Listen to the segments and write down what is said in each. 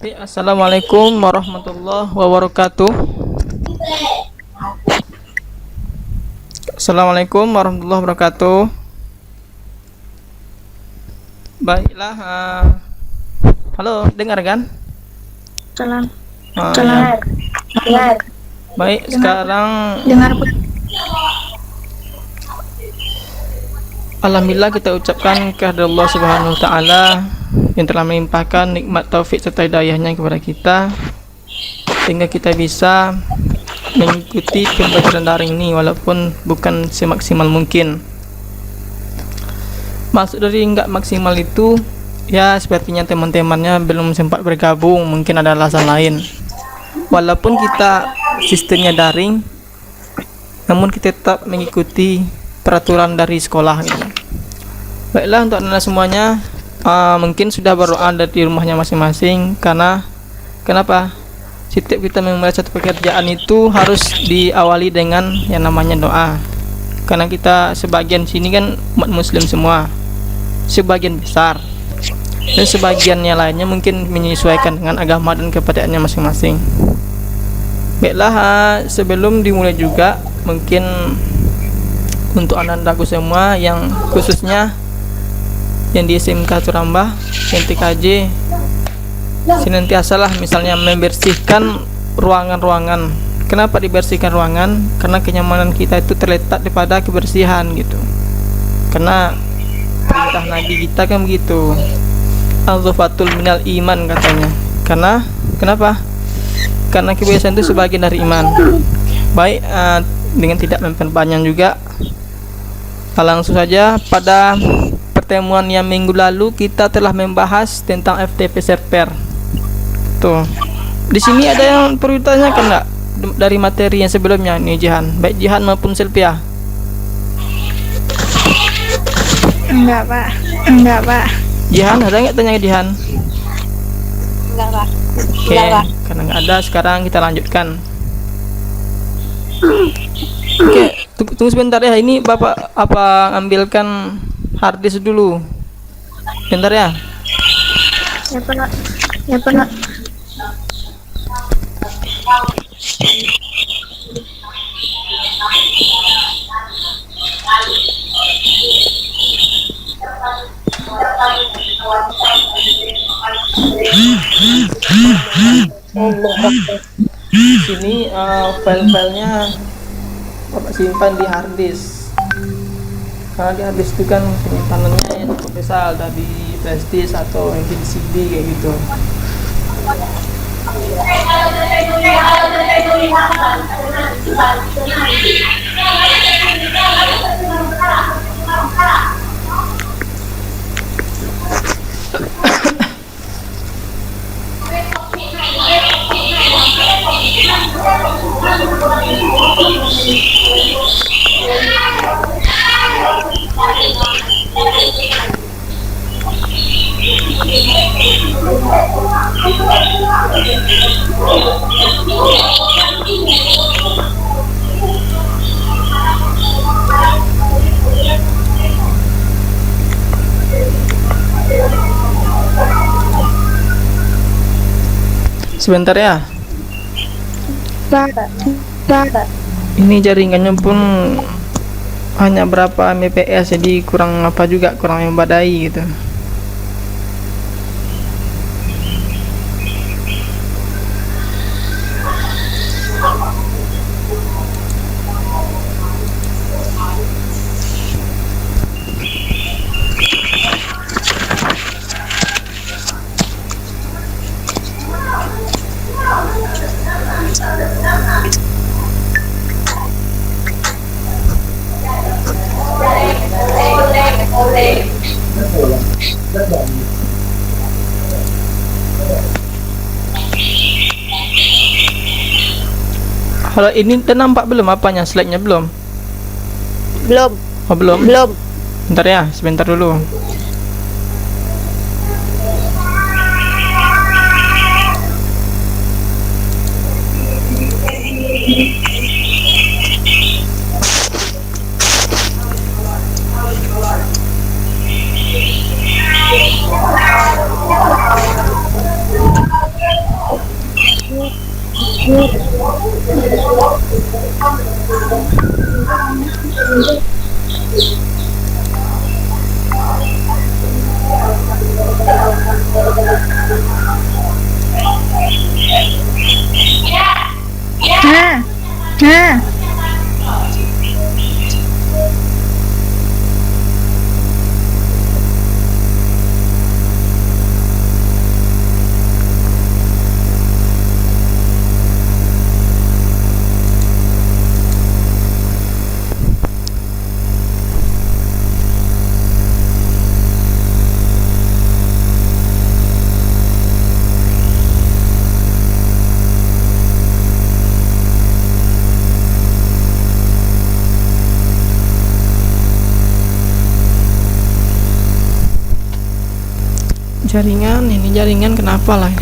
Assalamualaikum warahmatullahi wabarakatuh. Assalamualaikum warahmatullahi wabarakatuh. Baiklah, halo, dengar kan? Salam. Ya. Dengar. Baik, sekarang Dengar. alhamdulillah kita ucapkan kehadirat Allah Subhanahu wa taala yang telah melimpahkan nikmat taufik serta hidayahnya kepada kita sehingga kita bisa mengikuti pembelajaran daring ini walaupun bukan semaksimal mungkin. Maksud dari enggak maksimal itu ya sepertinya teman-temannya belum sempat bergabung, mungkin ada alasan lain. Walaupun kita sistemnya daring, namun kita tetap mengikuti peraturan dari sekolah gitu. Baiklah, untuk anda semuanya mungkin sudah berdoa di rumahnya masing-masing, karena kenapa? Setiap kita memulai satu pekerjaan itu harus diawali dengan yang namanya doa. Karena kita sebagian sini kan umat muslim semua, sebagian besar, dan sebagiannya lainnya mungkin menyesuaikan dengan agama dan kepercayaannya masing-masing. Baiklah, sebelum dimulai juga mungkin untuk anak-anakku semua yang khususnya yang di SMK Turambah, yang TKJ, senantiasalah misalnya membersihkan ruangan-ruangan. Kenapa dibersihkan ruangan? Karena kenyamanan kita itu terletak daripada kebersihan gitu. Karena perintah Nabi kita kan begitu, al-dhufatul minal iman katanya. Karena kenapa? Karena kebersihan itu sebagian dari iman. Baik, dengan tidak memperpanjang juga, langsung saja pada pertemuan yang minggu lalu kita telah membahas tentang FTP server. Tuh, di sini ada yang perlu ditanyakan nggak dari materi yang sebelumnya nih, Jihan? Baik Jihan maupun Silvia. Enggak, Pak. Jihan, ada nggak tanya ke Jihan? Enggak, Pak. Oke, karena nggak ada, sekarang kita lanjutkan. Oke, tunggu sebentar ya. Ini Bapak ambilkan harddisk dulu. Bentar ya. Ya, Pak. Sini file-filenya Bapak simpan di harddisk. Karena di harddisk itu kan penyimpanannya yang cukup besar, dari flash disk atau mungkin CD kayak gitu. Sebentar ya. Pak. Ini jaringannya pun hanya berapa Mbps, jadi kurang apa juga, kurang membadai gitu. Kalau ini udah nampak belum apanya, slide-nya belum? Belum. Oh belum? Bentar ya, sebentar dulu. Nah, nah. Jaringan, ini jaringan kenapa lah?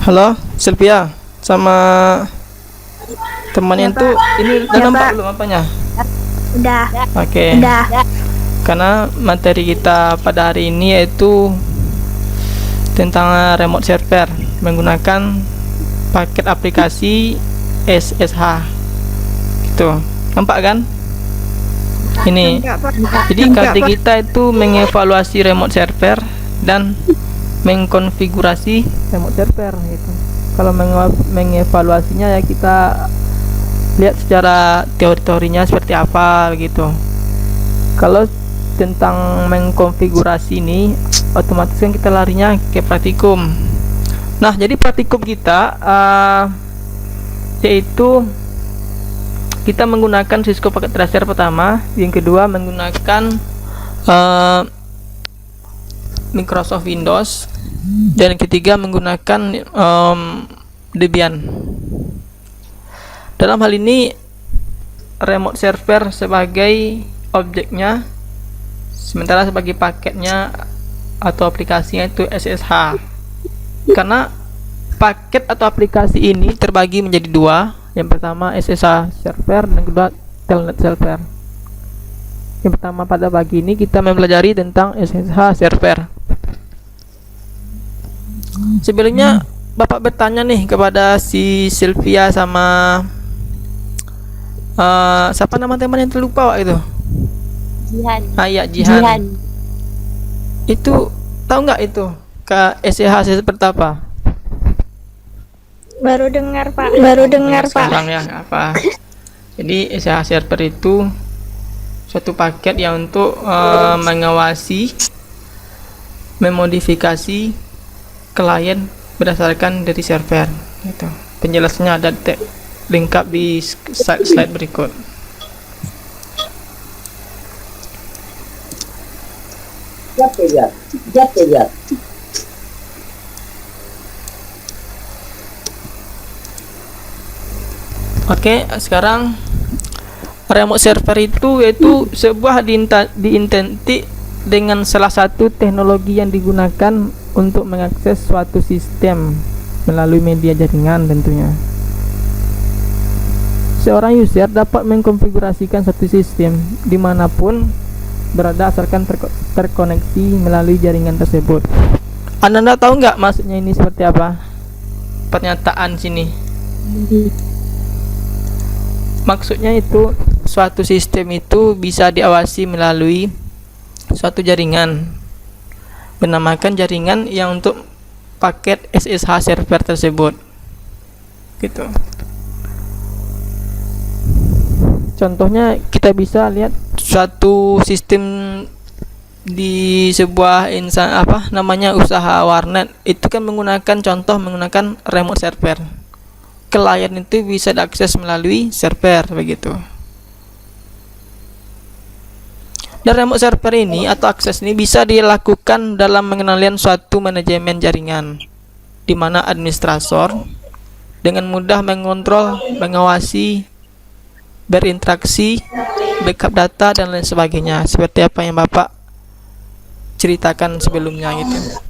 Halo, Sylvia sama temannya Ya, itu Pak. ini udah Ya, nampak Pak. belum apanya? Udah. Oke. Udah. Karena materi kita pada hari ini yaitu tentang remote server menggunakan paket aplikasi SSH. Gitu. Nampak kan? Ini. Enggak, Pak. Jadi kartu kita itu mengevaluasi remote server dan mengkonfigurasi remote server gitu. Kalau mengevaluasinya ya kita lihat secara teori-teorinya seperti apa begitu. Kalau tentang mengkonfigurasi ini otomatis kan kita larinya ke praktikum. Nah, jadi praktikum kita yaitu kita menggunakan Cisco Packet Tracer pertama, yang kedua menggunakan Microsoft Windows, dan yang ketiga menggunakan Debian. Dalam hal ini remote server sebagai objeknya, sementara sebagai paketnya atau aplikasinya itu SSH. Karena paket atau aplikasi ini terbagi menjadi dua. Yang pertama SSH server dan kedua telnet server. Yang pertama pada pagi ini kita mempelajari tentang SSH server. Sebelumnya Bapak bertanya nih kepada si Sylvia sama siapa nama teman yang terlupa Wak itu? Jihan. Iya, Jihan. Itu tahu nggak itu ke SSH seperti apa? Baru dengar, Pak. Baru dengar, Pak. Sekarang ya apa? Jadi SSH server itu suatu paket yang untuk mengawasi, memodifikasi klien berdasarkan dari server. Itu penjelasannya ada lengkap di slide berikut. Oke, sekarang remote server itu yaitu sebuah diintenti dengan salah satu teknologi yang digunakan untuk mengakses suatu sistem melalui media jaringan tentunya. Seorang user dapat mengkonfigurasikan satu sistem dimanapun berada asalkan terkoneksi melalui jaringan tersebut. Anda tahu nggak maksudnya ini seperti apa? Pernyataan sini. Maksudnya itu suatu sistem itu bisa diawasi melalui suatu jaringan, menamakan jaringan yang untuk paket SSH server tersebut gitu. Contohnya kita bisa lihat suatu sistem di sebuah usaha warnet itu kan menggunakan remote server. Klien itu bisa diakses melalui server begitu. Dan remote server ini atau akses ini bisa dilakukan dalam pengenalan suatu manajemen jaringan, di mana administrator dengan mudah mengontrol, mengawasi, berinteraksi, backup data dan lain sebagainya, seperti apa yang Bapak ceritakan sebelumnya itu.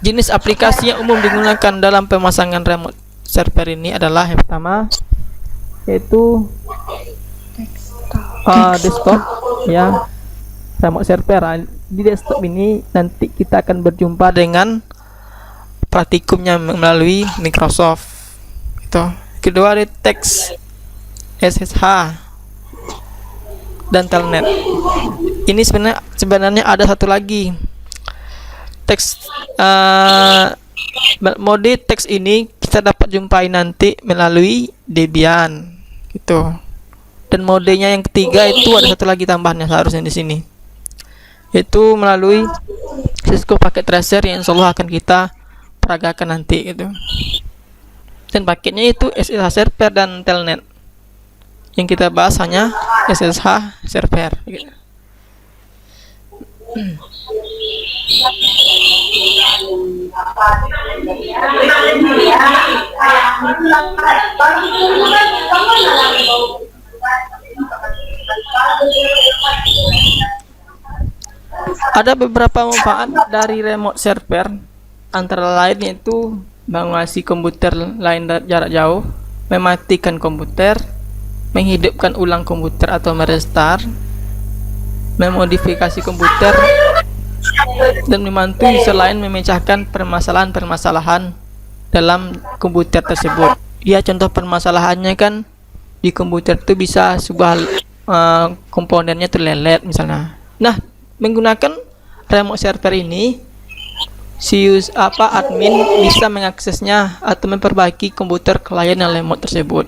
Jenis aplikasi yang umum digunakan dalam pemasangan remote server ini adalah yang pertama yaitu desktop ya, remote server. Di desktop ini nanti kita akan berjumpa dengan praktikumnya melalui Microsoft itu. Kedua ada teks SSH dan telnet. Ini sebenarnya ada satu lagi teks, mode teks ini kita dapat jumpai nanti melalui Debian gitu. Dan modenya yang ketiga itu ada satu lagi tambahannya seharusnya di sini, yaitu melalui Cisco Packet Tracer yang insyaallah akan kita peragakan nanti gitu. Dan paketnya itu SSH server dan telnet. Yang kita bahas hanya SSH server gitu. Ada beberapa manfaat dari remote server, antara lain yaitu mengawasi komputer lain jarak jauh, mematikan komputer, menghidupkan ulang komputer atau merestart, memodifikasi komputer, dan membantu selain memecahkan permasalahan-permasalahan dalam komputer tersebut. Ya, contoh permasalahannya kan di komputer itu bisa sebuah komponennya terlelet misalnya. Nah, menggunakan remote server ini admin bisa mengaksesnya atau memperbaiki komputer klien yang lemot tersebut.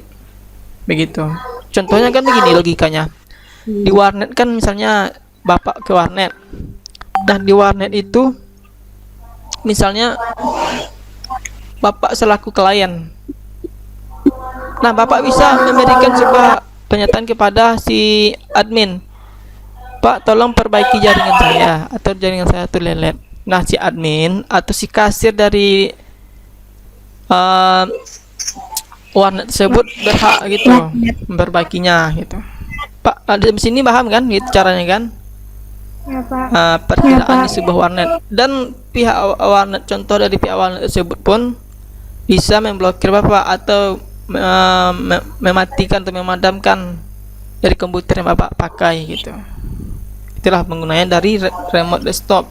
Begitu. Contohnya kan begini logikanya. Di warnet kan misalnya bapak ke warnet. Dan di warnet itu misalnya bapak selaku klien. Nah, bapak bisa memberikan sebuah pernyataan kepada si admin. Pak, tolong perbaiki jaringan saya atau jaringan saya itu lelet. Nah, si admin atau si kasir dari warnet tersebut berhak gitu memperbaikinya gitu. Pak, ada di sini paham kan gitu caranya kan? Ya, Pak. Perkiraan di sebuah warnet, dan pihak warnet, contoh dari pihak warnet tersebut pun bisa memblokir bapak atau mematikan atau memadamkan dari komputer yang bapak pakai gitu. Itulah penggunaan dari remote desktop.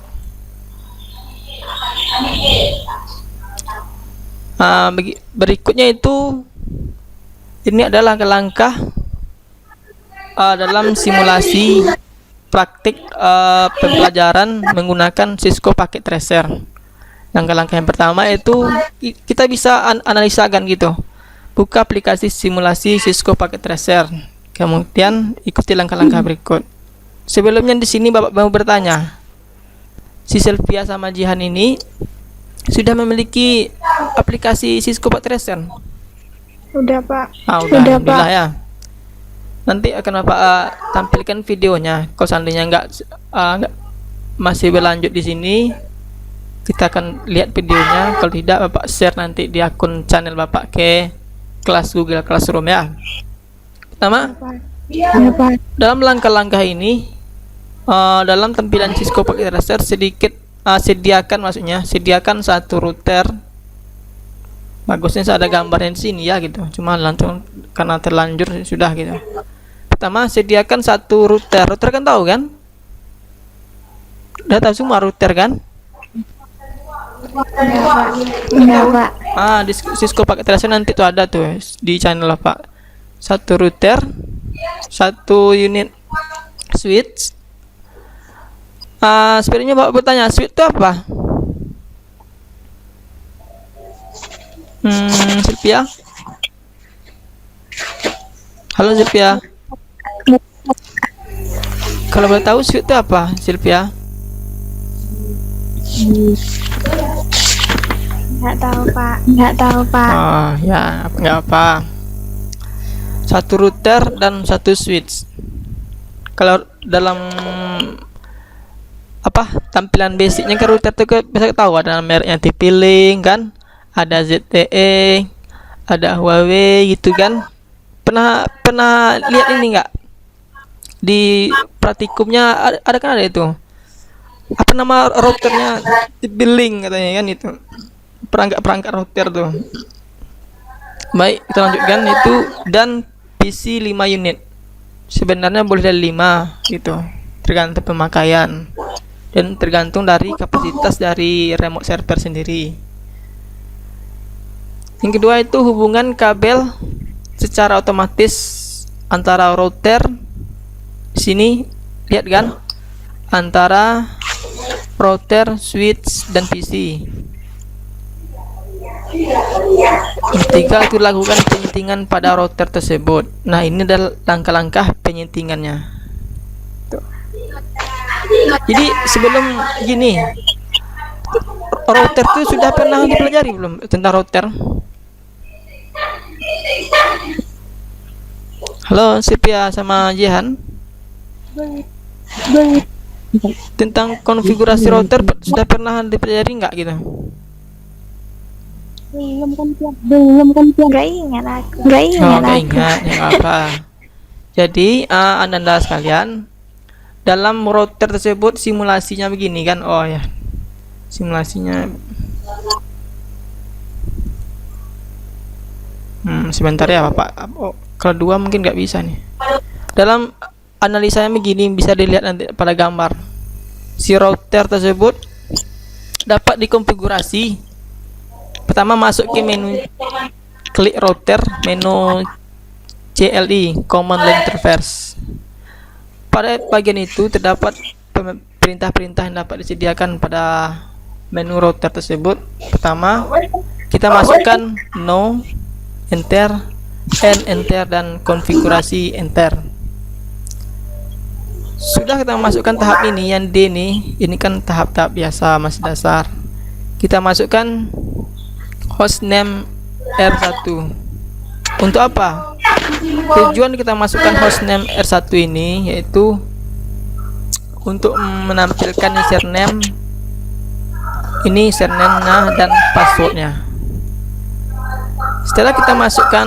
Berikutnya itu ini adalah langkah-langkah dalam simulasi praktik pembelajaran menggunakan Cisco Packet Tracer. Langkah-langkah yang pertama itu kita bisa analisakan gitu. Buka aplikasi simulasi Cisco Packet Tracer. Kemudian ikuti langkah-langkah berikut. Sebelumnya di sini Bapak mau bertanya, si Sylvia sama Jihan ini sudah memiliki aplikasi Cisco Packet Tracer? Udah, Pak. Udah Alhamdulillah ya. Nanti akan Bapak tampilkan videonya. Kalau seandainya nggak masih berlanjut di sini, kita akan lihat videonya. Kalau tidak, Bapak share nanti di akun channel Bapak ke kelas Google Classroom ya. Pertama, dalam langkah-langkah ini, dalam tampilan Cisco Packet Tracer sediakan satu router. Bagusnya ada gambarnya di sini ya gitu. Cuma langsung karena terlanjur sudah gitu. Pertama, sediakan satu router. Router kan tahu kan? Udah tahu semua router kan? Enggak, Pak. Di Cisco Packet Tracer nanti tuh ada tuh di channel Pak. Satu router, satu unit switch. Sebenarnya Bapak bertanya, switch itu apa? Sylvia? Halo Sylvia. Kalau boleh tahu switch itu apa, Sylvia? Enggak tahu, Pak. Oh ya, nggak apa. Satu router dan satu switch. Kalau dalam tampilan basicnya ke router itu bisa tahu ada mereknya TP-Link kan, ada ZTE, ada Huawei gitu kan. Pernah lihat ini enggak? Di praktikumnya ada kan ada itu. Apa nama routernya? TP-Link katanya kan itu. Perangkat router tuh. Baik, kita lanjutkan itu. Dan PC 5 unit. Sebenarnya boleh dari 5 gitu, tergantung pemakaian dan tergantung dari kapasitas dari remote server sendiri. Yang kedua itu hubungan kabel secara otomatis antara router. Di sini lihat kan, antara router, switch, dan PC. Ketika itu lakukan penyuntingan pada router tersebut. Nah, ini adalah langkah-langkah penyuntingannya. Tuh. Jadi sebelum gini, router itu sudah pernah dipelajari belum tentang router? Halo, Sepia sama Jihan. Tentang konfigurasi router sudah pernah dipelajari nggak gitu? Nggak ingat aku. Nggak Oh, ingat nggak aku. ingat yang apa. Jadi, Anda sekalian, dalam router tersebut simulasinya begini kan? Oh ya, simulasinya. Sebentar ya Bapak. Oh, kalau dua mungkin nggak bisa nih. Dalam analisanya begini, bisa dilihat nanti pada gambar. Si router tersebut dapat dikonfigurasi. Pertama masuk ke menu, klik router, menu CLI, Command Line Interface. Pada bagian itu terdapat perintah-perintah yang dapat disediakan pada menu router tersebut. Pertama, kita masukkan no, enter, and enter, dan konfigurasi enter. Sudah kita masukkan tahap ini, yang D ini kan tahap-tahap biasa, masih dasar. Kita masukkan hostname R1. Untuk apa? Tujuan kita masukkan hostname R1 ini yaitu untuk menampilkan username, ini username-nya dan passwordnya. Setelah kita masukkan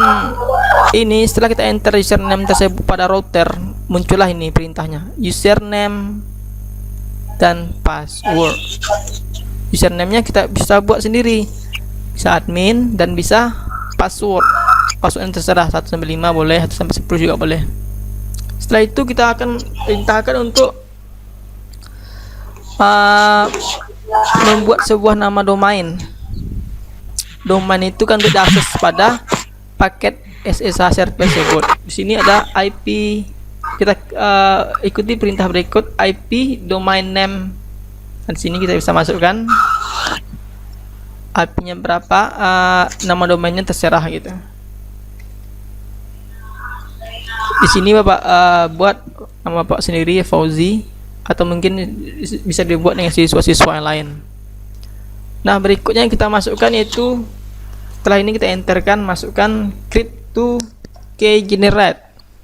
ini, setelah kita enter username tersebut pada router, muncullah ini perintahnya, username dan password. Username-nya kita bisa buat sendiri, bisa admin, dan bisa password. Password yang terserah, 1 sampai 5 boleh, 1 sampai 10 juga boleh. Setelah itu kita akan perintahkan untuk membuat sebuah nama domain. Domain itu kan tidak akses pada paket SSH server tersebut. Di sini ada IP. Kita ikuti perintah berikut, IP domain name. Dan di sini kita bisa masukkan IP-nya berapa, nama domainnya terserah gitu. Di sini Bapak buat nama Bapak sendiri, Fauzi, atau mungkin bisa dibuat dengan siswa-siswa yang lain. Nah, berikutnya yang kita masukkan yaitu, setelah ini kita enterkan, masukkan create to key generate.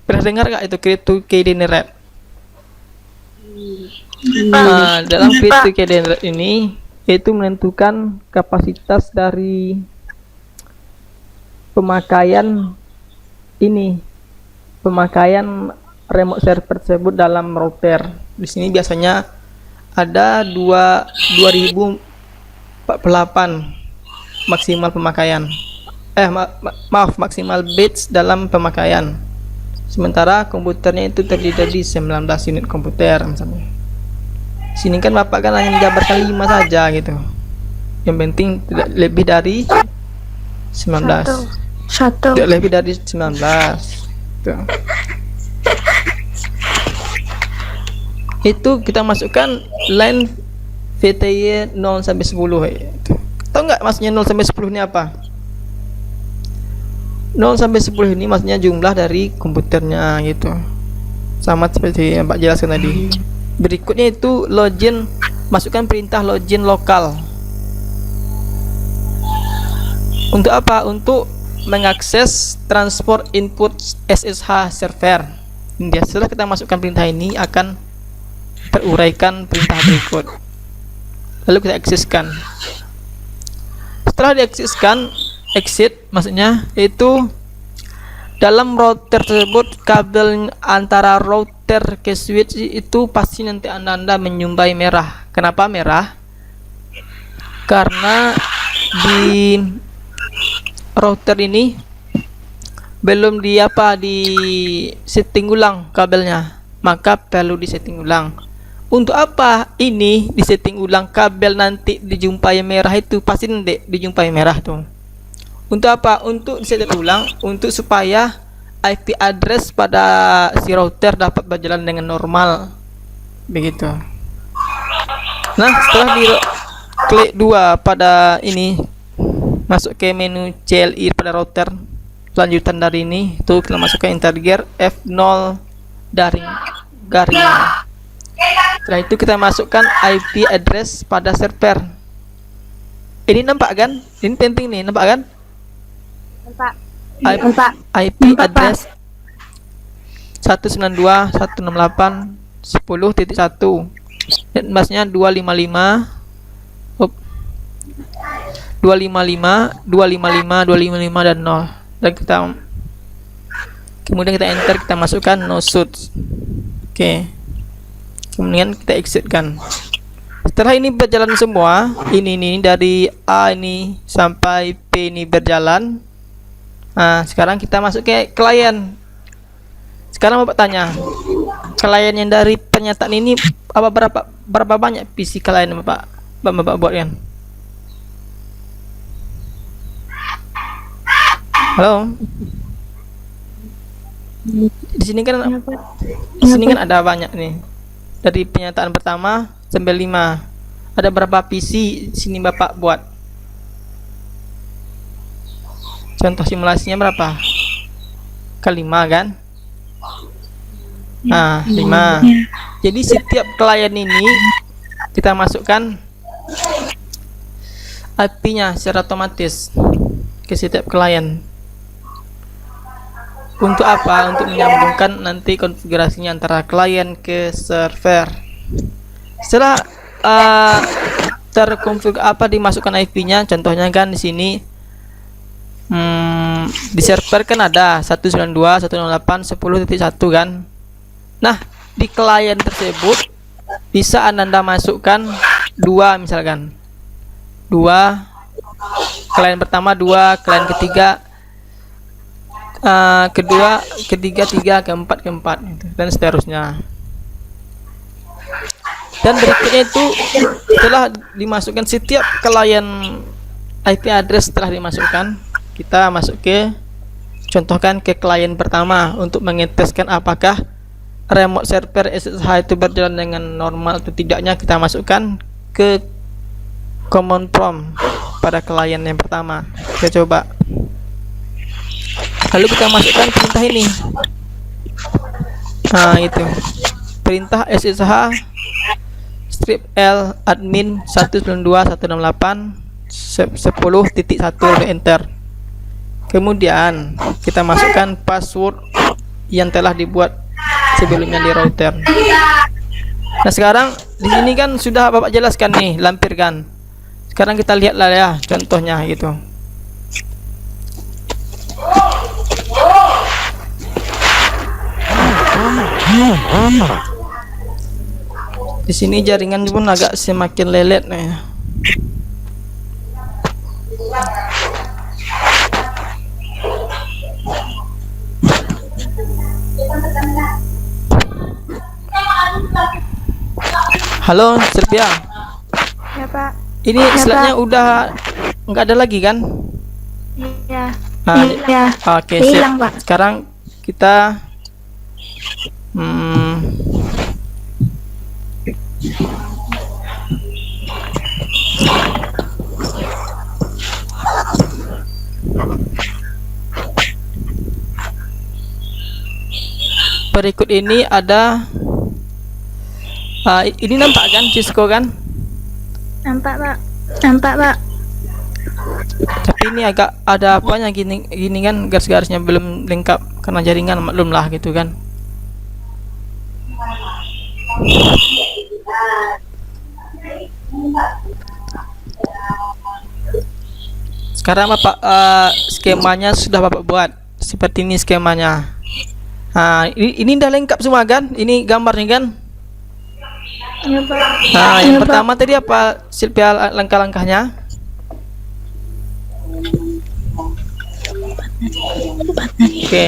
Pernah dengar nggak itu create to key generate? Dalam create to key generate ini yaitu menentukan kapasitas dari pemakaian ini, pemakaian remote server tersebut dalam router. Di sini biasanya ada 2048 maksimal pemakaian. Maaf, maksimal bits dalam pemakaian. Sementara komputernya itu terdiri dari 19 unit komputer misalnya. Sini kan Bapak kan hanya menjabarkan 5 saja gitu. Yang penting tidak lebih dari 19. Satu. Tidak lebih dari 19. Tuh. Itu kita masukkan line VTY 0 sampai 10. Tahu nggak maksudnya 0 sampai 10 ini apa? 0 sampai 10 ini maksudnya jumlah dari komputernya gitu. Sama seperti yang Pak jelaskan tadi. Berikutnya itu login, masukkan perintah login lokal. Untuk apa? Untuk mengakses transport input SSH server. Setelah kita masukkan perintah ini, akan teruraikan perintah berikut. Lalu kita akseskan. Setelah diakseskan, exit maksudnya itu dalam router tersebut, kabel antara router ke switch itu pasti nanti anda menyumbai merah. Kenapa merah? Karena di router ini belum di apa di setting ulang kabelnya, maka perlu di setting ulang. Untuk apa ini di setting ulang kabel nanti dijumpai merah itu? Pasti nanti dijumpai merah tuh. Untuk apa? Untuk di setting ulang, untuk supaya IP address pada si router dapat berjalan dengan normal, begitu. Nah, setelah di klik 2 pada ini, masuk ke menu CLI pada router. Lanjutan dari ini tuh kita masuk ke integer F0 garing. Setelah itu kita masukkan IP address pada server. Ini nampak kan? Ini penting nih, nampak kan? Nampak. IP address 192.168.10.1 dan masnya 255 dan 0. Dan kemudian kita enter, kita masukkan no suit. Oke. Kemudian kita exit kan. Setelah ini berjalan semua, ini dari A ini sampai P ini berjalan. Nah, sekarang kita masuk ke klien. Sekarang Bapak tanya, klien yang dari pernyataan ini berapa banyak PC klien Bapak buat kan? Halo. Di sini kan ada banyak nih. Dari pernyataan pertama sampai 5. Ada berapa PC sini Bapak buat? Contoh simulasinya berapa? Kali 5 kan? Nah, 5. Jadi setiap klien ini kita masukkan IP-nya secara otomatis ke setiap klien. Untuk apa? Untuk menyambungkan nanti konfigurasinya antara klien ke server. Setelah terkonfigurasi dimasukkan IP-nya, contohnya kan di sini di server kan ada 192.168.10.1 kan. Nah, di klien tersebut bisa Anda masukkan 2 misalkan. 2 klien pertama, 2 klien ketiga, kedua, ketiga, 3, keempat gitu, dan seterusnya. Dan berikutnya itu setelah dimasukkan setiap klien IP address setelah dimasukkan, kita masuk ke contohkan ke klien pertama untuk mengeteskan apakah remote server SSH itu berjalan dengan normal atau tidaknya. Kita masukkan ke command prompt pada klien yang pertama. Kita coba. Lalu kita masukkan perintah ini. Nah, itu perintah SSH strip L admin 192.168.10.1 enter. Kemudian kita masukkan password yang telah dibuat sebelumnya di router. Nah, sekarang di sini kan sudah Bapak jelaskan nih, lampirkan. Sekarang kita lihatlah ya contohnya gitu. Di sini jaringan pun agak semakin lelet nih. Halo, Sylvia. Ya, Pak. Ini slide-nya udah nggak ada lagi kan? Iya. Nah, Iya. oke, Hilang, siap. Pak. Sekarang kita berikut ini ada ini nampak kan Cisco kan? Nampak, Pak. Nampak, Pak. Tapi ini agak ada apanya gini kan, garis-garisnya belum lengkap karena jaringan maklum lah gitu kan. Sekarang Bapak skemanya sudah Bapak buat seperti ini skemanya. Nah, ini udah lengkap semua kan? Ini gambarnya kan? Ya, Pak. Nah, yang pertama tadi apa Sylvia langkah-langkahnya? Oke.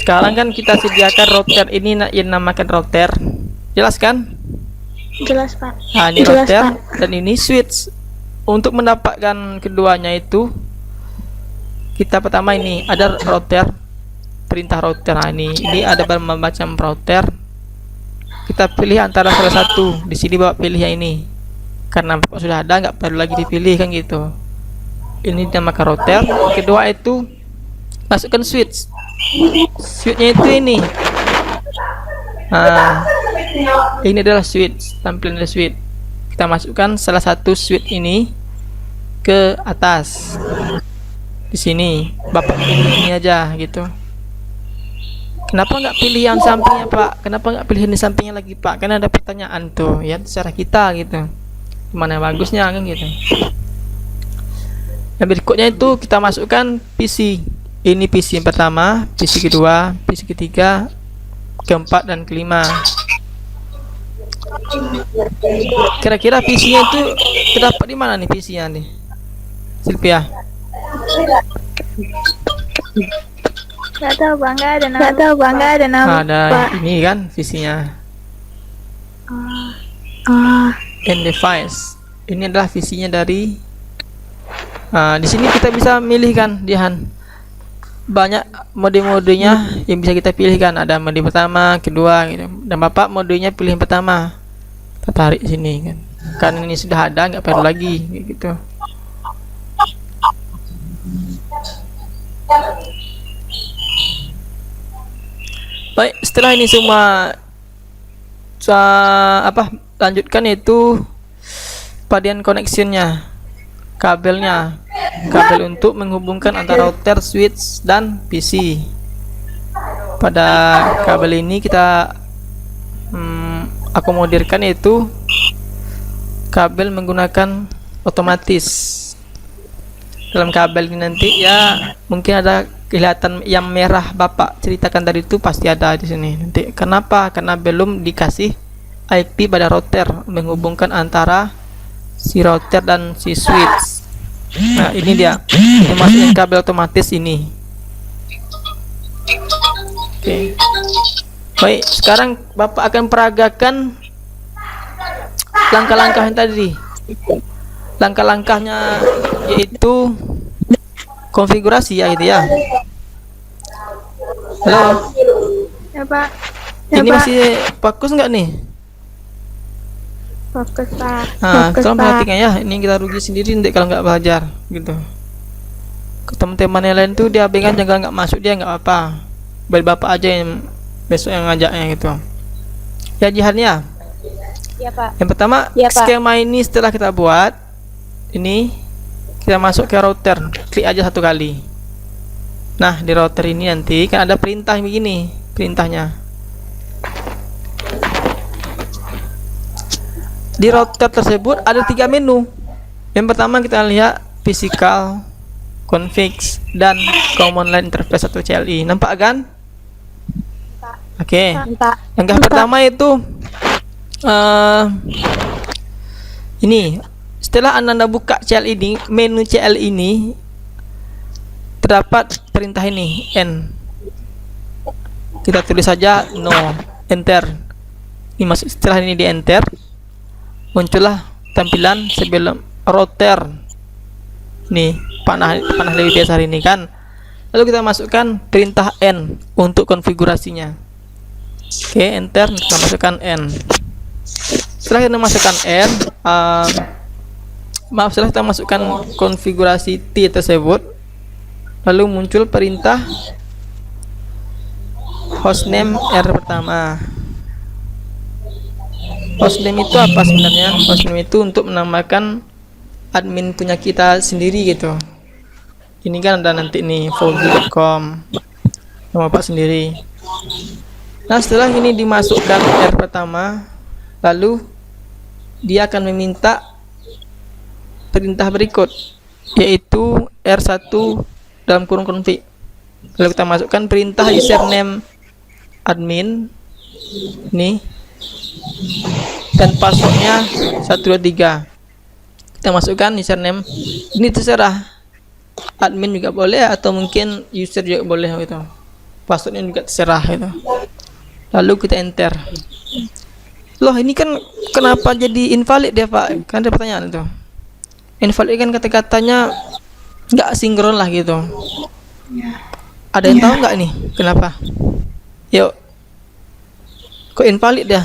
Sekarang kan kita sediakan router ini yang namakan router. Jelas kan? Jelas, Pak. Nah, ini Jelas, router Pak. dan ini switch. Untuk mendapatkan keduanya itu kita pertama ini ada router, perintah router. Nah, ini ada beberapa macam router. Kita pilih antara salah satu. Di sini Bapak pilih yang ini. Karena Bapak sudah ada, nggak perlu lagi dipilih kan gitu. Ini dinamakan router. Kedua itu masukkan switch. Switchnya itu ini. Nah, ini adalah switch, tampilan dari switch. Kita masukkan salah satu switch ini ke atas. Di sini Bapak pilih ini aja gitu. Kenapa nggak pilih yang sampingnya, Pak? Kenapa nggak pilih di sampingnya lagi, Pak? Karena ada pertanyaan tuh ya, secara kita gitu. Gimana bagusnya kan gitu. Yang berikutnya itu kita masukkan PC. Ini PC yang pertama, PC kedua, PC ketiga, keempat dan kelima. Kira-kira PC-nya itu terdapat di mana nih PC-nya nih, Silvia? Nggak tahu, Bang. Nggak ada nama. Nggak tahu, Bang. Nggak ada nama. Ada Pak. ini kan PC-nya. And device. Ini adalah visinya dari. Di sini kita bisa milih kan, Dihan. Banyak mode-modenya yang bisa kita pilih kan. Ada mode pertama, kedua gitu. Dan Bapak modenya pilih yang pertama. Kita tarik sini kan. Karena ini sudah ada, nggak perlu lagi kayak gitu. Baik, setelah ini semua lanjutkan itu padian connectionnya, kabelnya, kabel untuk menghubungkan antara router, switch dan PC. Pada kabel ini kita akomodirkan itu kabel menggunakan otomatis. Dalam kabel ini nanti ya mungkin ada kelihatan yang merah Bapak ceritakan tadi itu pasti ada di sini nanti. Kenapa? Karena belum dikasih IP pada router menghubungkan antara si router dan si switch. Nah, ini dia. Ini masukin kabel otomatis ini. Oke. Baik, sekarang Bapak akan peragakan langkah-langkah yang tadi. Langkah-langkahnya yaitu konfigurasi ya gitu ya. Halo. Ya, Pak. Ya, Ini Pak. masih fokus nggak nih? Fokus, Pak. Nah, Fokus, tolong Pak. perhatikan ya. Ini kita rugi sendiri nanti kalau nggak belajar gitu. Ke teman-teman yang lain tuh dia pengen jangan nggak masuk dia nggak apa. Bagi Bapak aja yang besok yang ngajaknya gitu. Ya jihannya. Ya, Pak. Yang pertama, Ya, Pak. skema ini setelah kita buat, ini kita masuk ke router, klik aja satu kali. Nah, di router ini nanti kan ada perintah begini, perintahnya. Di router tersebut ada 3 menu. Yang pertama kita lihat physical, config, dan command line interface atau CLI. Nampak kan? Oke. Pak. Langkah pertama itu ini setelah anda buka CL ini, menu CL ini terdapat perintah ini N. Kita tulis saja no, enter. Ini masuk, setelah ini di enter muncullah tampilan sebelum router. Nih panah lebih besar ini kan. Lalu kita masukkan perintah N untuk konfigurasinya. Oke, enter, kita masukkan N. Setelah kita masukkan N, setelah kita masukkan konfigurasi T tersebut, lalu muncul perintah hostname R pertama. Hostname itu apa sebenarnya? Hostname itu untuk menambahkan admin punya kita sendiri gitu. Ini kan ada nanti nih foggy.com nama Pak sendiri. Nah, setelah ini dimasukkan R pertama, lalu dia akan meminta perintah berikut, yaitu R1 dalam kurung config. Lalu kita masukkan perintah username admin ini dan passwordnya 123. Kita masukkan username ini, terserah admin juga boleh atau mungkin user juga boleh gitu. Passwordnya juga terserah gitu. Lalu kita enter. Loh, ini kan kenapa jadi invalid ya Pak? Kan ada pertanyaan itu. Invalid kan kata-katanya nggak sinkron lah gitu. Ada yang tahu nggak nih kenapa? Yuk, kok invalid ya?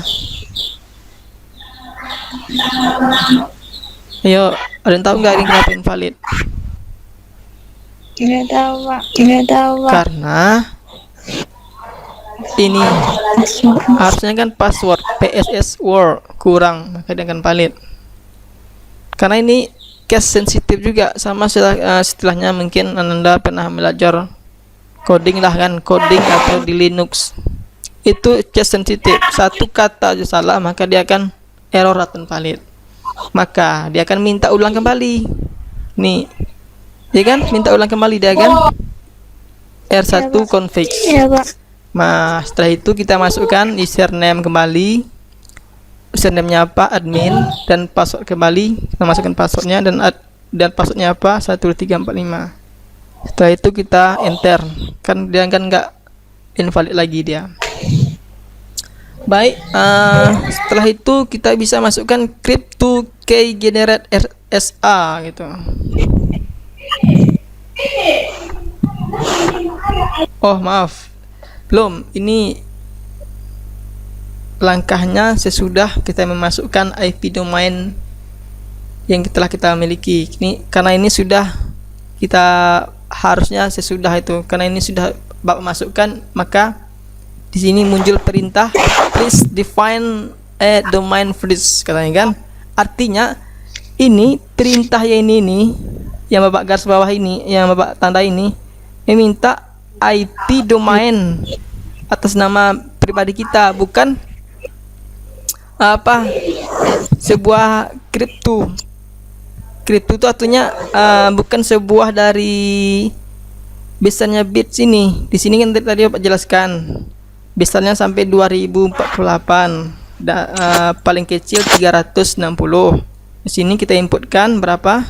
Ayo, ada yang tahu nggak ini kenapa invalid? Nggak tahu Pak. Nggak tahu Pak. Karena ini harusnya kan password PSS word kurang, maka dia akan valid. Karena ini case sensitif juga, sama setelahnya mungkin Anda pernah belajar coding lah kan, coding atau di Linux itu case sensitif, satu kata aja salah maka dia akan error atau invalid, maka dia akan minta ulang kembali nih, ya kan, minta ulang kembali dia kan R1 config. Iya Pak. Nah, setelah itu kita masukkan username kembali, username-nya apa, admin, dan password kembali. Kita masukkan passwordnya dan passwordnya apa, 1345. Setelah itu kita enter, kan dia kan nggak invalid lagi dia. Baik, setelah itu kita bisa masukkan crypto key generate RSA gitu. Oh maaf, belum. Ini langkahnya sesudah kita memasukkan IP domain yang telah kita miliki. Ini karena ini sudah kita harusnya sesudah itu, karena ini sudah Bapak masukkan, maka di sini muncul perintah please define a domain phrase katanya kan. Artinya ini perintah yang ini yang Bapak garis bawah ini, yang Bapak tanda ini meminta IP domain atas nama pribadi kita, bukan apa sebuah kripto. Kripto itu artinya bukan sebuah dari besarnya bits ini. Di sini kan tadi Bapak jelaskan besarnya sampai 2048, paling kecil 360. Di sini kita inputkan berapa?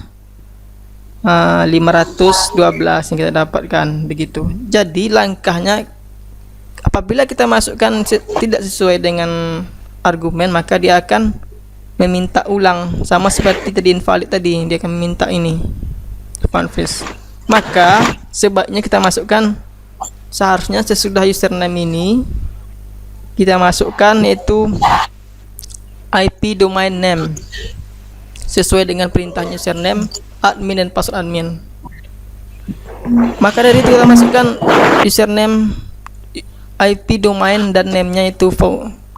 512 yang kita dapatkan begitu. Jadi langkahnya apabila kita masukkan tidak sesuai dengan argumen, maka dia akan meminta ulang, sama seperti tadi invalid tadi, dia akan meminta ini phrase. Maka sebaiknya kita masukkan, seharusnya sesudah username ini kita masukkan yaitu IP domain name sesuai dengan perintahnya username, admin, dan password admin. Maka dari itu kita masukkan username, IP domain, dan name-nya itu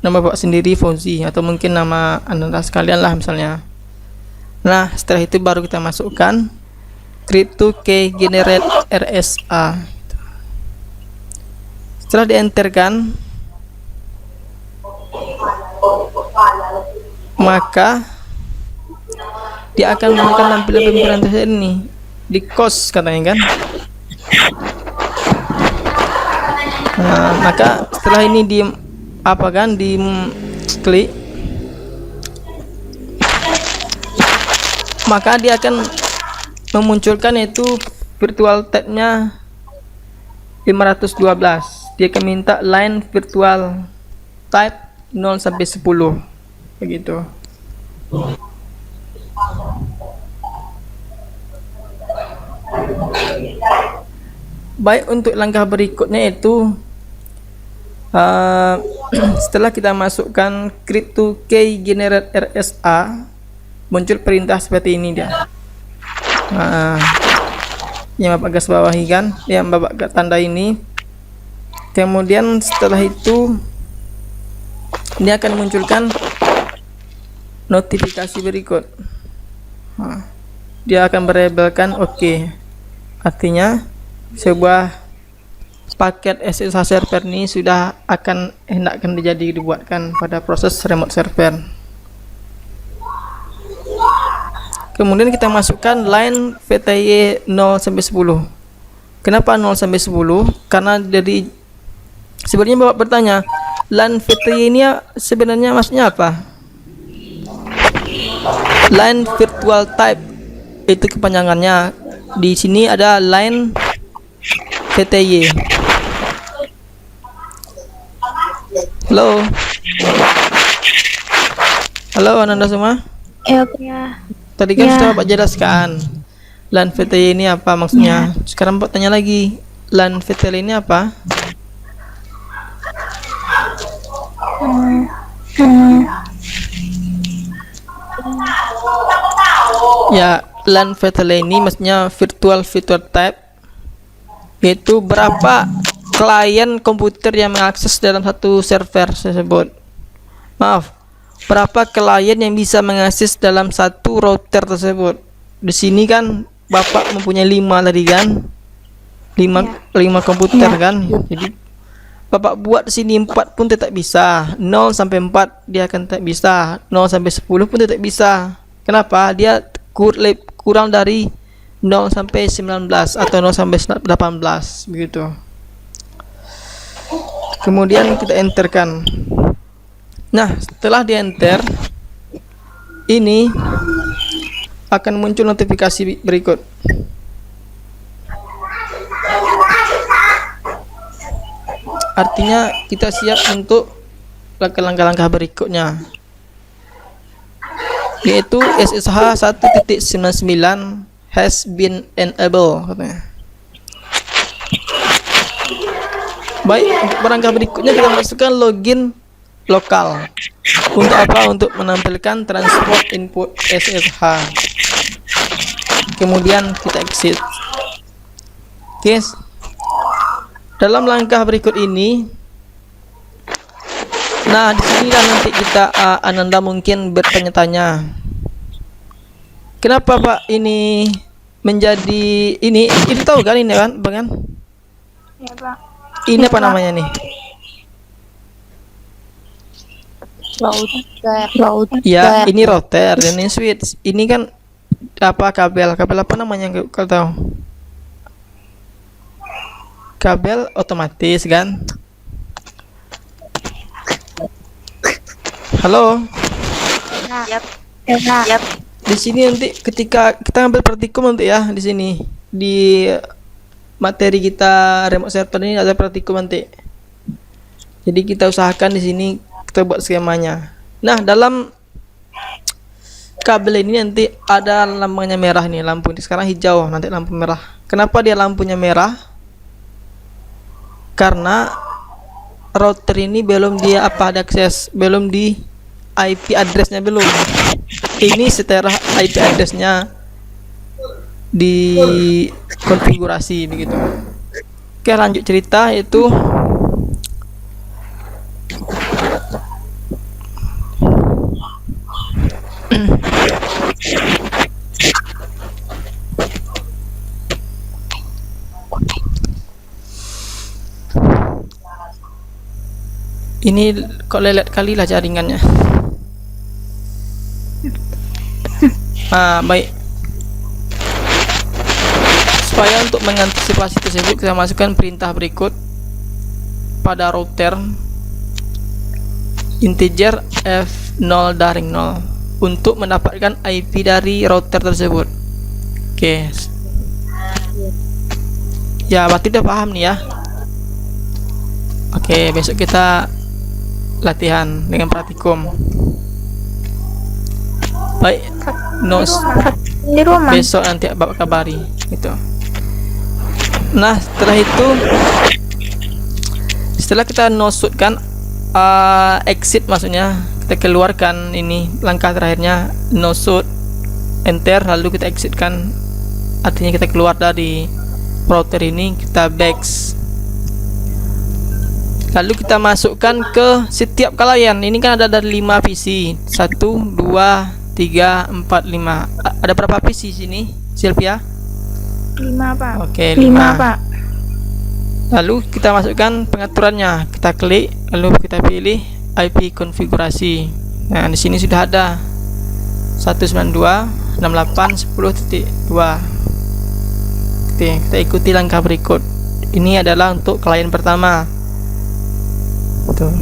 nama Bapak sendiri, Fauzi, atau mungkin nama Anda sekalian lah misalnya. Nah, setelah itu baru kita masukkan crypto key generate RSA. Setelah dienterkan, maka dia akan menemukan tampilan pemberantasan ini di cost katanya kan. Nah, maka setelah ini di apa kan, di klik, maka dia akan memunculkan itu virtual tab-nya 512. Dia akan minta line virtual type 0 sampai 10 begitu. Baik, untuk langkah berikutnya itu setelah kita masukkan crypto key generate RSA, muncul perintah seperti ini dia. Yang Bapak garis bawahi kan, yang Bapak tanda ini. Kemudian setelah itu dia akan munculkan notifikasi berikut. Dia akan berlabelkan OK. Artinya sebuah paket SSH server ini sudah akan hendakkan dibuatkan pada proses remote server. Kemudian kita masukkan line VTY 0 sampai 10. Kenapa 0 sampai 10? Karena dari sebenarnya Bapak bertanya, line VTY ini sebenarnya maksudnya apa? Line virtual type itu kepanjangannya. di sini ada line VTY. Halo. Halo Ananda semua. Ya, ya. Tadi kan Ya. sudah Bapak jelaskan LAN VTY ini apa maksudnya. Sekarang Bapak tanya lagi, LAN VTY ini apa? Ya, LAN VTY ini maksudnya virtual type, yaitu berapa klien komputer yang mengakses dalam satu server tersebut. Maaf, berapa klien yang bisa mengakses dalam satu router tersebut. Di sini kan Bapak mempunyai 5 tadi kan, 5 komputer kan. Jadi Bapak buat di sini 4 pun tetap bisa. 0 sampai 4 dia akan tak bisa. 0 sampai 10 pun tetap bisa. Kenapa? Dia kurang dari 0 sampai 19 atau 0 sampai 18 begitu. Kemudian kita enterkan. Nah, setelah di enter, ini akan muncul notifikasi berikut. Artinya kita siap untuk langkah-langkah berikutnya, yaitu SSH 1.99 has been enabled katanya. Baik, untuk langkah berikutnya kita masukkan login lokal. Untuk apa? Untuk menampilkan transport input SSH. Kemudian kita exit. Oke. Dalam langkah berikut ini, nah di sini kan nanti kita Ananda mungkin bertanya-tanya, kenapa Pak ini menjadi ini tahu kan ini kan, Bang kan? Ya, Pak. Ini apa namanya nih? Router. Ya, ini router dan ini switch. Ini kan apa kabel apa namanya kalau tahu? Kabel otomatis kan? Halo. Yap. Yap. Di sini nanti ketika kita ambil praktikum nanti ya, di sini di materi kita remote server ini ada praktikum nanti. Jadi kita usahakan di sini kita buat skemanya. Nah, dalam kabel ini nanti ada lampunya merah nih, lampu ini sekarang hijau, nanti lampu merah. Kenapa dia lampunya merah? Karena router ini belum dia ada akses, belum di IP addressnya belum. Ini setelah IP addressnya di konfigurasi begitu. Oke, lanjut cerita yaitu ini kok lelet kali lah jaringannya. Baik. Supaya untuk mengantisipasi tersebut, kita masukkan perintah berikut pada router integer f0 daring 0 untuk mendapatkan IP dari router tersebut. Oke. Ya, berarti udah paham nih ya. Oke, besok kita latihan dengan praktikum. Baik, Di rumah. besok nanti Bapak kabari itu. Nah, setelah kita no-shoot kan, exit maksudnya kita keluarkan ini langkah terakhirnya no-shoot, enter, lalu kita exit kan, artinya kita keluar dari router ini, kita back. Lalu kita masukkan ke setiap klien. Ini kan ada dari 5 PC. 1, 2, 3, 4, 5. Ada berapa PC sini, Sylvia? 5, Pak. Oke, 5, 5. Pak. Lalu kita masukkan pengaturannya. Kita klik, lalu kita pilih IP konfigurasi. Nah, di sini sudah ada 192.168.10.2. Oke, kita ikuti langkah berikut. Ini adalah untuk klien pertama. Tuh.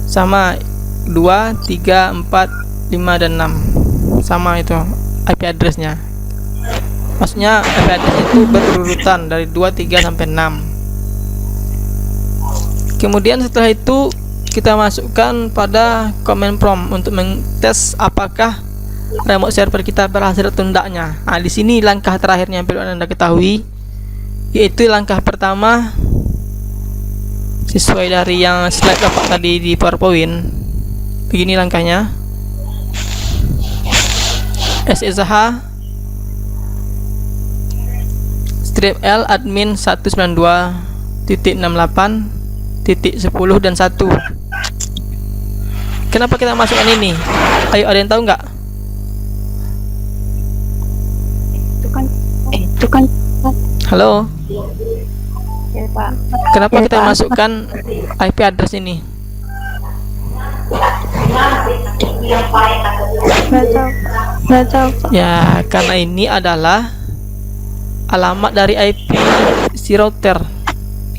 Sama 2, 3, 4, 5 dan 6. Sama itu IP addressnya. Maksudnya IP address itu berurutan dari 2, 3 sampai 6. Kemudian setelah itu kita masukkan pada command prompt untuk mengtes apakah remote server kita berhasil atau tidaknya. Nah, di sini langkah terakhirnya yang perlu Anda ketahui, yaitu langkah pertama sesuai dari yang slide Bapak tadi di PowerPoint. Begini langkahnya. SSH strip L admin 192.68.10 dan 1. Kenapa kita masukkan ini? Ayo, ada yang tahu nggak? Itu kan Halo, Ya Pak. kenapa kita masukkan IP address ini? Nggak tahu Pak. Ya, karena ini adalah alamat dari IP si router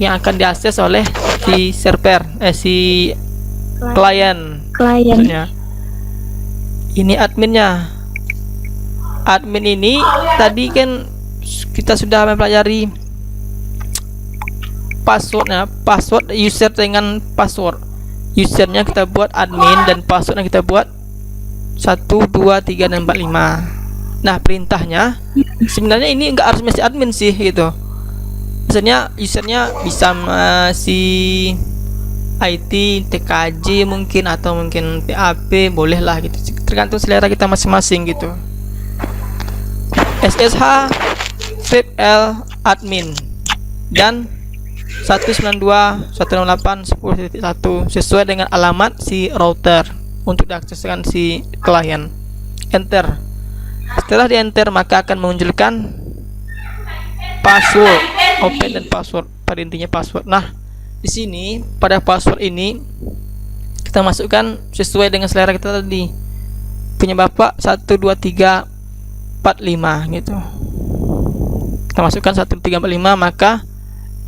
yang akan diakses oleh si server, si klien. Maksudnya, ini adminnya. Admin ini tadi kan kita sudah mempelajari passwordnya, password user dengan password. Usernya kita buat admin dan passwordnya kita buat 1, 2, 3 dan 4, 5. Nah, perintahnya sebenarnya ini enggak harus mesti admin sih gitu. Misalnya usernya bisa masih IT, TKJ mungkin, atau mungkin PHP, boleh lah gitu. Tergantung selera kita masing-masing gitu. SSH strip L admin dan 192.168.10.1 sesuai dengan alamat si router untuk diakseskan si klien. Enter. Setelah di enter maka akan menunjukkan password, open dan password, pada intinya password. Nah, di sini pada password ini kita masukkan sesuai dengan selera kita tadi. Punya Bapak 1, 2, 3, 4, 5 gitu. Kita masukkan 1, 2, 3, 4, 5, maka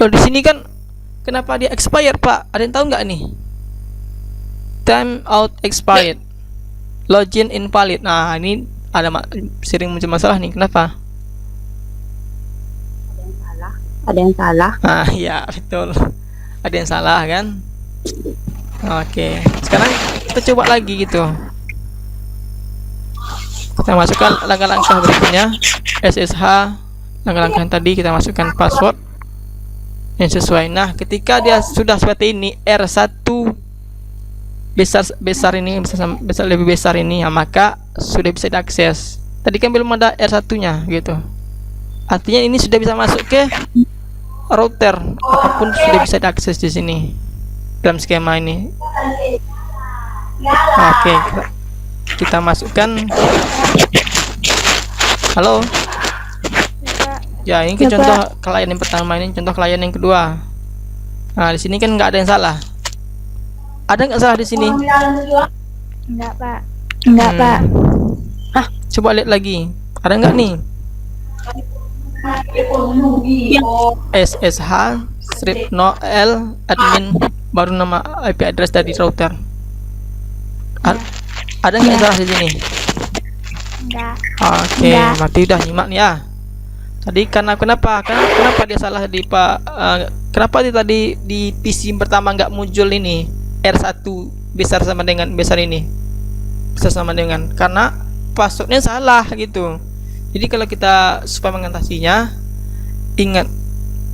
di sini kan kenapa dia expired, Pak? Ada yang tahu nggak nih? Time out expired. Login invalid. Nah, ini ada sering muncul masalah nih. Kenapa? ada yang salah. Ah, ya betul. Ada yang salah kan? Oke. Sekarang kita coba lagi gitu. Kita masukkan langkah-langkah berikutnya. SSH. Langkah-langkah yang tadi kita masukkan password yang sesuai. Nah, ketika dia sudah seperti ini, R1 besar ini, besar lebih besar ini, ya, maka sudah bisa diakses. Tadi kan belum ada R1-nya gitu. Artinya ini sudah bisa masuk ke router, apapun sudah bisa diakses di sini dalam skema ini. Oke, kita masukkan. Halo. Ya, ini Ya, contoh klien yang pertama, ini contoh klien yang kedua. Nah, di sini kan nggak ada yang salah. Ada nggak salah di sini? Enggak Pak. Enggak Pak. Coba lihat lagi. Ada nggak nih? SSH strip no L admin baru nama IP address dari router. Ada nggak yang salah di sini? Enggak. Oke, Nggak. berarti udah nyimak nih ya. Tadi kenapa dia salah di kenapa dia tadi di PC pertama nggak muncul ini R1 besar sama dengan besar ini, besar sama dengan, karena passwordnya salah gitu. Jadi kalau kita supaya mengatasinya, ingat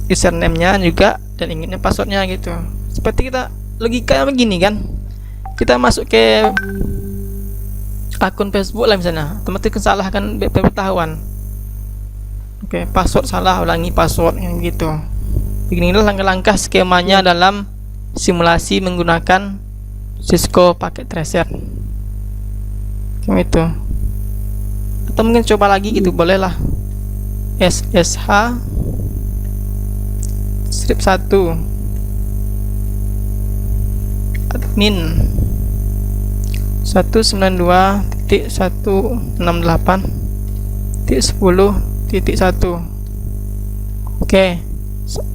username-nya juga dan ingatnya passwordnya gitu. Seperti kita logikanya begini kan, kita masuk ke akun Facebook lah misalnya, otomatis salah kan pengetahuan. Oke, password salah, ulangi password yang gitu. Beginilah langkah-langkah skemanya dalam simulasi menggunakan Cisco Packet Tracer. Kayak itu. Atau mungkin coba lagi gitu, boleh lah. SSH strip 1 admin 192.168.10.1. Oke,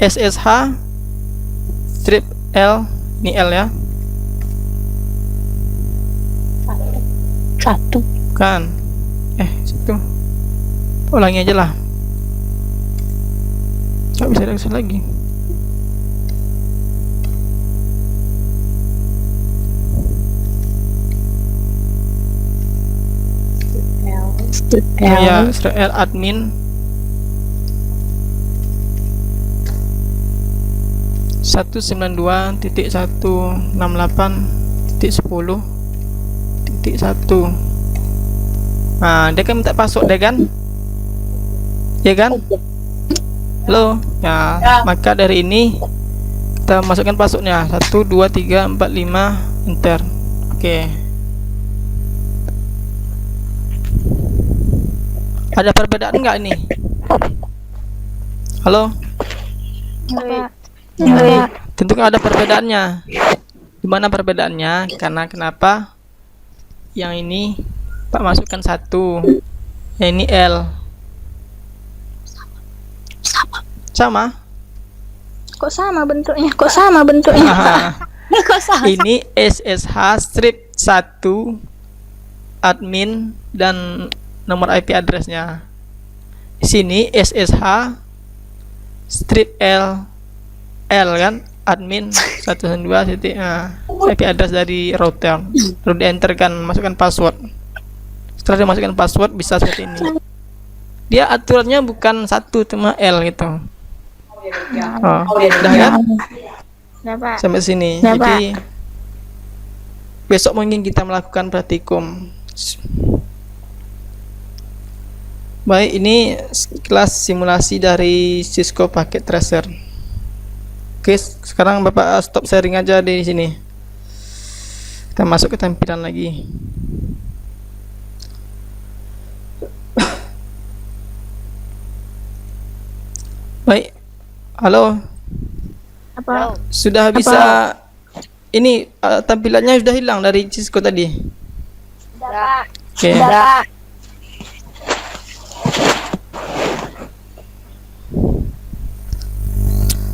SSH strip L, ini L ya, Satu. kan? Situ ulangi aja lah. Nggak bisa diakses lagi. Ya, Israel admin 192.168.10.1. Nah, dia kan minta password dia kan? Ya kan? Halo, ya, maka dari ini kita masukkan passwordnya 12345 enter. Oke. Ada perbedaan nggak ini? Halo? Tentu kan ada perbedaannya. Di mana perbedaannya? Karena kenapa? Yang ini Pak masukkan 1, yang ini L. Sama? Kok sama bentuknya? Aha. Ini SSH strip 1 admin dan nomor IP addressnya. Di sini SSH strip L kan admin 192 titik IP address dari router. Lalu di enter kan, masukkan password. Setelah dimasukkan password bisa seperti ini. Dia aturannya bukan 1 cuma L gitu. Udah kan? Sampai sini. Jadi besok mungkin kita melakukan praktikum. Baik, ini kelas simulasi dari Cisco Packet Tracer. Oke, sekarang Bapak stop sharing aja di sini. Kita masuk ke tampilan lagi. Baik. Halo. Apa? Sudah bisa ini tampilannya sudah hilang dari Cisco tadi. Oke.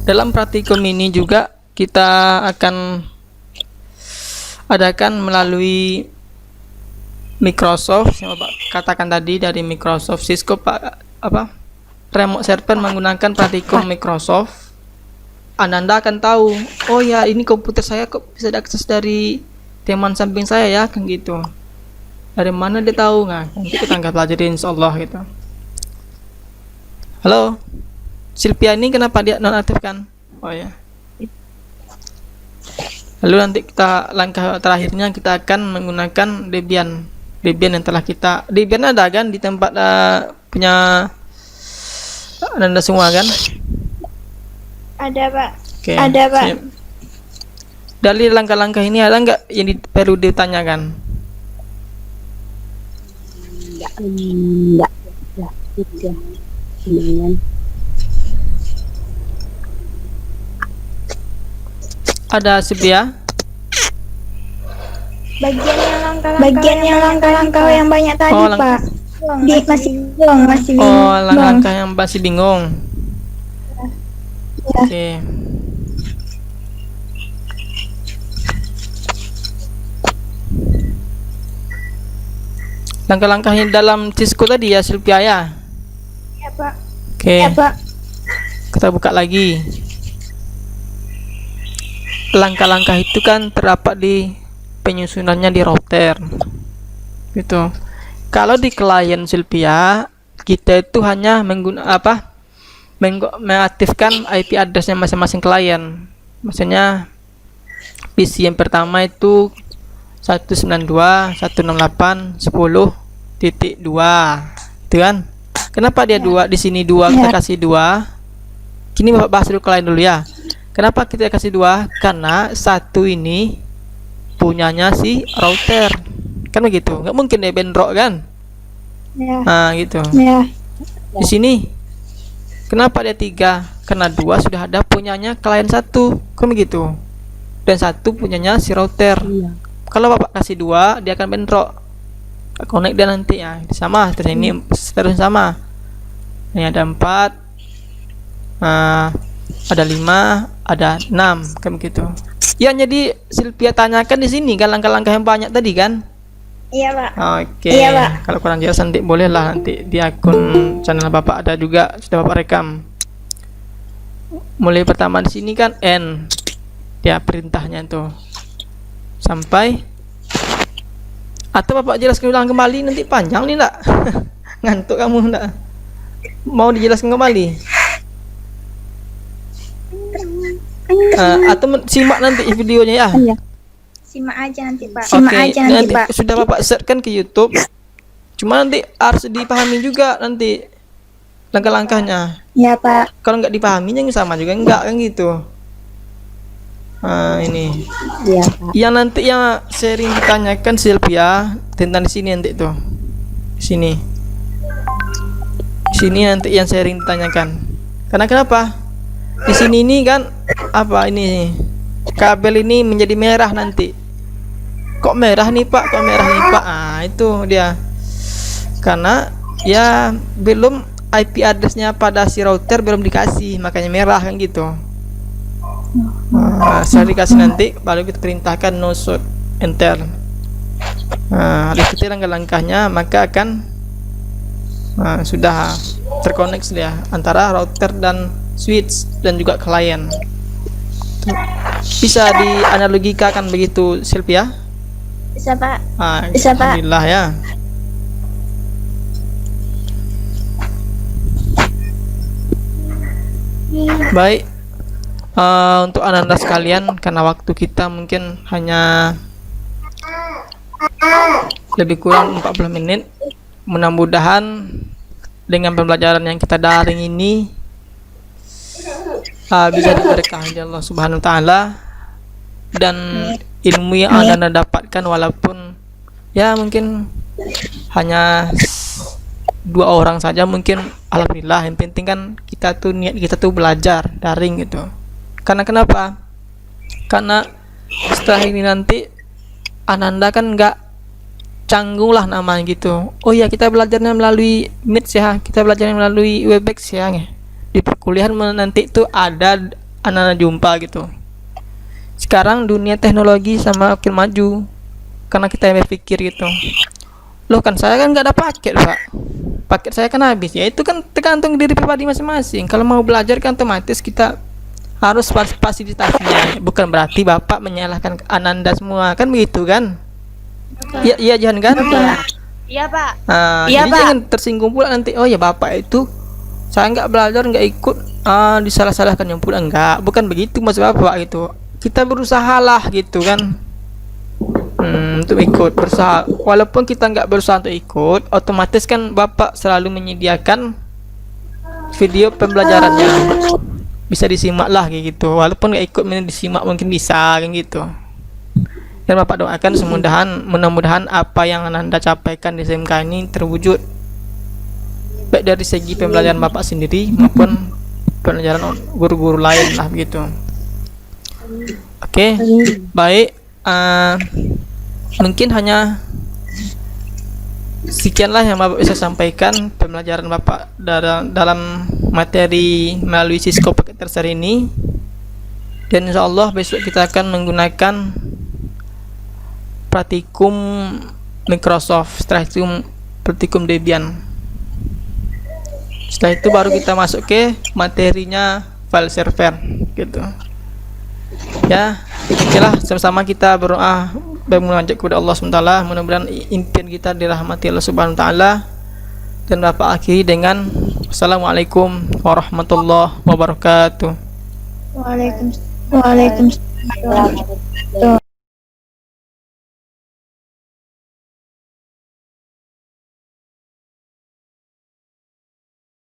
Dalam praktikum ini juga kita akan adakan melalui Microsoft yang Bapak katakan tadi dari Microsoft Cisco remote server menggunakan praktikum Microsoft. Anda akan tahu, oh ya ini komputer saya kok bisa diakses dari teman samping saya ya, kan gitu. Dari mana dia tahu? Nah, nanti kita akan pelajari insyaallah gitu. Halo. Silvia ini kenapa dia nonaktifkan? Oh ya. Lalu nanti kita langkah terakhirnya kita akan menggunakan Debian. Debian yang telah kita Debian ada kan di tempat punya Anda semua kan? Ada, Pak. Oke. Ada, Pak. Siap. Dari langkah-langkah ini ada nggak yang perlu ditanyakan? Enggak. Ya, itu. Ada Silvia? Bagian yang langkah-langkah yang banyak tadi, Oh, Pak. Masih bingung. Oh, langkah-langkah yang masih bingung. Oke. Langkah-langkahnya dalam Cisco tadi ya Silvia ya? Iya, Pak. Oke. Iya, Pak. Kita buka lagi. Langkah-langkah itu kan terdapat di penyusunannya di router. Gitu. Kalau di klien Silvia, kita itu hanya mengaktifkan IP addressnya masing-masing klien. Maksudnya PC yang pertama itu 192.168.10.2 itu kan. Kenapa dia dua di sini dua, kita kasih 2. Kini Bapak bahas dulu klien dulu ya. Kenapa kita kasih 2? Karena 1 ini punyanya si router. Kan begitu. Nggak mungkin dia bentrok kan? Ya. Nah, gitu. Ya. Di sini kenapa dia 3? Karena 2 sudah ada punyanya klien 1. Kan begitu. Dan 1 punyanya si router. Iya. Kalau Bapak kasih 2, dia akan bentrok. Connect dia nanti ya. Sama, terus ini terus sama. Ini ada 4. Ada 5, ada 6, kan begitu. Ya, jadi Silvia tanyakan di sini kan langkah-langkah yang banyak tadi kan? Iya, Pak. Oke. Iya, Pak. Kalau kurang jelas nanti bolehlah nanti di akun channel Bapak ada juga sudah Bapak rekam. mulai pertama di sini kan N ya perintahnya tuh sampai, atau Bapak jelaskan ulang kembali, nanti panjang nih enggak? Ngantuk kamu enggak? Mau dijelaskan kembali? Atau simak nanti videonya ya? Iya. Simak aja nanti Pak. Oke, nanti sudah Bapak search kan ke YouTube. Cuma nanti harus dipahami juga nanti langkah-langkahnya. Ya Pak. Kalau nggak dipahami yang sama juga enggak kan gitu. Ini Iya, Pak. yang nanti yang sering ditanyakan Sylvia tentang di sini nanti tuh. Sini nanti yang sering ditanyakan. Karena kenapa? Di sini ini kan apa ini kabel ini menjadi merah nanti. Kok merah nih Pak? Kok merah nih Pak? Itu dia. Karena ya belum IP addressnya pada si router belum dikasih, makanya merah kan gitu. Setelah dikasih nanti baru kita perintahkan no shoot enter. Ikuti langkah-langkahnya, maka akan sudah terkoneksi ya antara router dan switch dan juga klien. Bisa dianalogikakan begitu Sylvia? Bisa Pak. Bisa, Pak. Alhamdulillah ya. Baik, untuk Ananda sekalian, karena waktu kita mungkin hanya lebih kurang 40 menit. Mudah-mudahan dengan pembelajaran yang kita daring ini bisa diberkahi Allah Subhanahu wa taala, dan ilmu yang Anda dapatkan walaupun ya mungkin hanya 2 orang saja, mungkin alhamdulillah. Yang penting kan kita tuh niat kita tuh belajar daring gitu. Karena kenapa? Karena setelah ini nanti Ananda kan nggak canggung lah namanya gitu. Oh ya, kita belajarnya melalui Meet ya, kita belajarnya melalui Webex ya. Di perkuliahan nanti itu ada Ananda jumpa gitu. Sekarang dunia teknologi sama makin maju, karena kita berpikir gitu, loh kan saya kan nggak ada paket Pak, paket saya kan habis. Ya itu kan tergantung diri pribadi masing-masing. Kalau mau belajar kan otomatis kita harus fasilitasnya. Bukan berarti Bapak menyalahkan Ananda semua kan begitu kan? Iya jangan kan? Iya Pak. Jadi jangan tersinggung pula nanti, oh ya Bapak itu saya nggak belajar, nggak ikut, disalah-salahkan yang pula. Enggak, bukan begitu maksud Bapak gitu. Kita berusaha lah gitu kan, untuk ikut, berusaha. Walaupun kita nggak berusaha untuk ikut, otomatis kan Bapak selalu menyediakan video pembelajarannya, bisa disimak lah kayak gitu. Walaupun nggak ikut, disimak mungkin bisa kan gitu. Dan Bapak doakan mudah-mudahan apa yang Anda capaikan di SMK ini terwujud, baik dari segi pembelajaran Bapak sendiri maupun pembelajaran guru-guru lain lah begitu. Oke, baik. Mungkin hanya sekianlah yang Bapak bisa sampaikan pembelajaran Bapak dalam materi melalui Cisco Packet Tracer ini. Dan insya Allah besok kita akan menggunakan praktikum Microsoft, setelah itu praktikum Debian. Setelah itu baru kita masuk ke materinya file server gitu. Ya, okelah, sama-sama kita berdoa dan mengajak kepada Allah SWT. Mudah-mudahan impian kita dirahmati Allah Subhanahu wa taala. Dan Bapak akhiri dengan Assalamualaikum warahmatullahi wabarakatuh. Waalaikumsalam.